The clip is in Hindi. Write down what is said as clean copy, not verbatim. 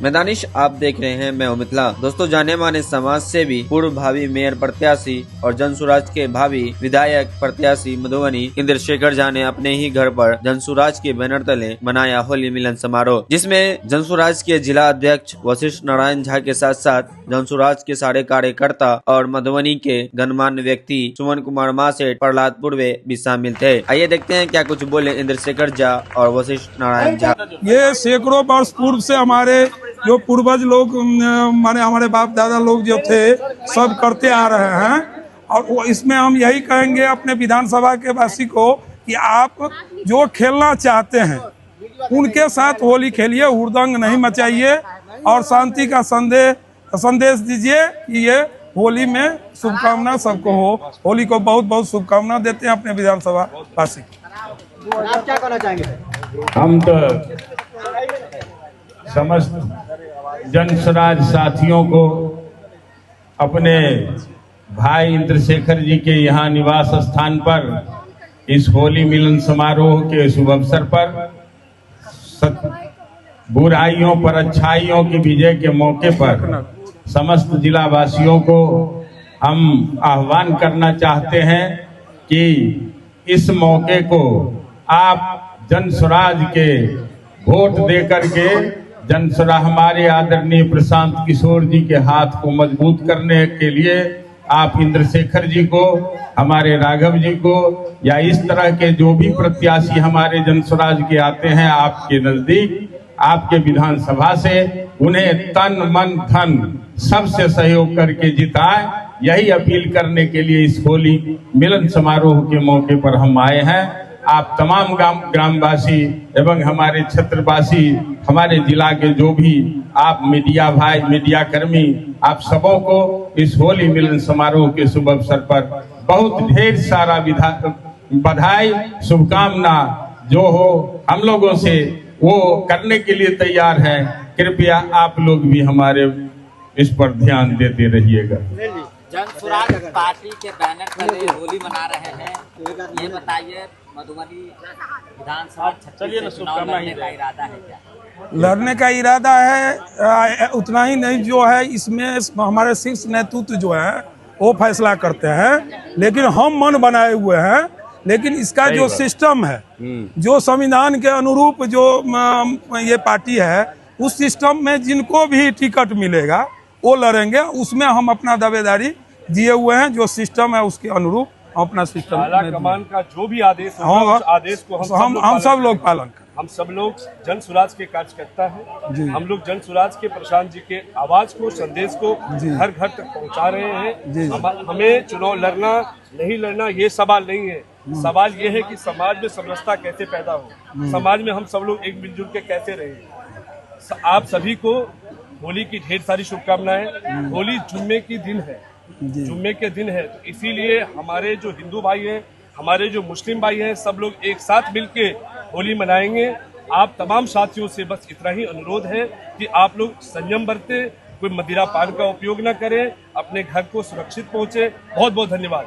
मैं दानिश, आप देख रहे हैं मैं मिथिला। दोस्तों, जाने माने समाज सेवी, पूर्व भावी मेयर प्रत्याशी और जनसुराज के भावी विधायक प्रत्याशी मधुबनी इंद्रशेखर झा ने अपने ही घर पर जनसुराज के बैनर तले मनाया होली मिलन समारोह, जिसमें जनसुराज के जिला अध्यक्ष वशिष्ठ नारायण झा के साथ साथ जनसुराज के सारे कार्यकर्ता और मधुबनी के गणमान्य व्यक्ति सुमन कुमार मासेठ, प्रहलाद पूर्वे भी शामिल थे। आइए देखते हैं क्या कुछ बोले इंद्रशेखर झा और वशिष्ठ नारायण झा। ये सैकड़ों वर्ष पूर्व से हमारे जो पूर्वज लोग माने हमारे बाप दादा लोग जो थे सब करते आ रहे हैं, और इसमें हम यही कहेंगे अपने विधानसभा के वासी को कि आप जो खेलना चाहते हैं उनके साथ होली खेलिए, हुड़दंग नहीं मचाइए और शांति का संदेश दीजिए कि ये होली में शुभकामना सबको हो। होली को बहुत बहुत शुभकामना देते हैं अपने विधानसभा वासी। आप क्या कहना चाहेंगे? हम तो समस्त जनसुराज साथियों को अपने भाई इंद्रशेखर जी के यहाँ निवास स्थान पर इस होली मिलन समारोह के शुभ अवसर पर बुराइयों पर अच्छाइयों की विजय के मौके पर समस्त जिला वासियों को हम आह्वान करना चाहते हैं कि इस मौके को आप जनसुराज के वोट देकर के जनसुराज हमारे आदरणीय प्रशांत किशोर जी के हाथ को मजबूत करने के लिए आप इंद्रशेखर जी को, हमारे राघव जी को या इस तरह के जो भी प्रत्याशी हमारे जनसुराज के आते हैं आपके नजदीक, आपके विधानसभा से उन्हें तन मन धन सबसे सहयोग करके जिताएं, यही अपील करने के लिए इस होली मिलन समारोह के मौके पर हम आए हैं। आप तमाम ग्रामवासी एवं हमारे क्षेत्रवासी, हमारे जिला के जो भी आप मीडिया भाई, मीडिया कर्मी, आप सबों को इस होली मिलन समारोह के शुभ अवसर पर बहुत ढेर सारा बधाई, शुभकामना जो हो हम लोगों से वो करने के लिए तैयार हैं। कृपया आप लोग भी हमारे इस पर ध्यान देते रहिएगा। जनसुराज पार्टी के बैनर तले होली मना रहे हैं, ये बताइए मधुबनी विधानसभा चुनाव लड़ने का इरादा है क्या? लड़ने का इरादा है, उतना ही नहीं जो है इसमें हमारे शीर्ष नेतृत्व जो है वो फैसला करते हैं, लेकिन हम मन बनाए हुए हैं। लेकिन इसका जो सिस्टम है, जो संविधान के अनुरूप जो ये पार्टी है, उस सिस्टम में जिनको भी टिकट मिलेगा वो लड़ेंगे। उसमें हम अपना दावेदारी दिए हुए हैं, जो सिस्टम है उसके अनुरूप अपना सिस्टम कमान का जो भी आदेश होगा उस आदेश को हम सब लोग पालन करें। हम सब लोग जनसुराज के कार्यकर्ता हैं। हम लोग जनसुराज के प्रशांत जी के आवाज को, संदेश को घर घर तक पहुंचा रहे हैं। हमें चुनाव लड़ना नहीं लड़ना ये सवाल नहीं है। सवाल ये है कि समाज में समरसता कैसे पैदा हो, समाज में हम सब लोग एक मिलजुल के कैसे रहे। आप सभी को होली की ढेर सारी शुभकामनाएं। होली जुम्मे की दिन है, जुम्मे के दिन है, तो इसीलिए हमारे जो हिंदू भाई हैं, हमारे जो मुस्लिम भाई हैं, सब लोग एक साथ मिलके होली मनाएंगे। आप तमाम साथियों से बस इतना ही अनुरोध है कि आप लोग संयम बरतें, कोई मदिरा पान का उपयोग न करें, अपने घर को सुरक्षित पहुंचे। बहुत बहुत धन्यवाद।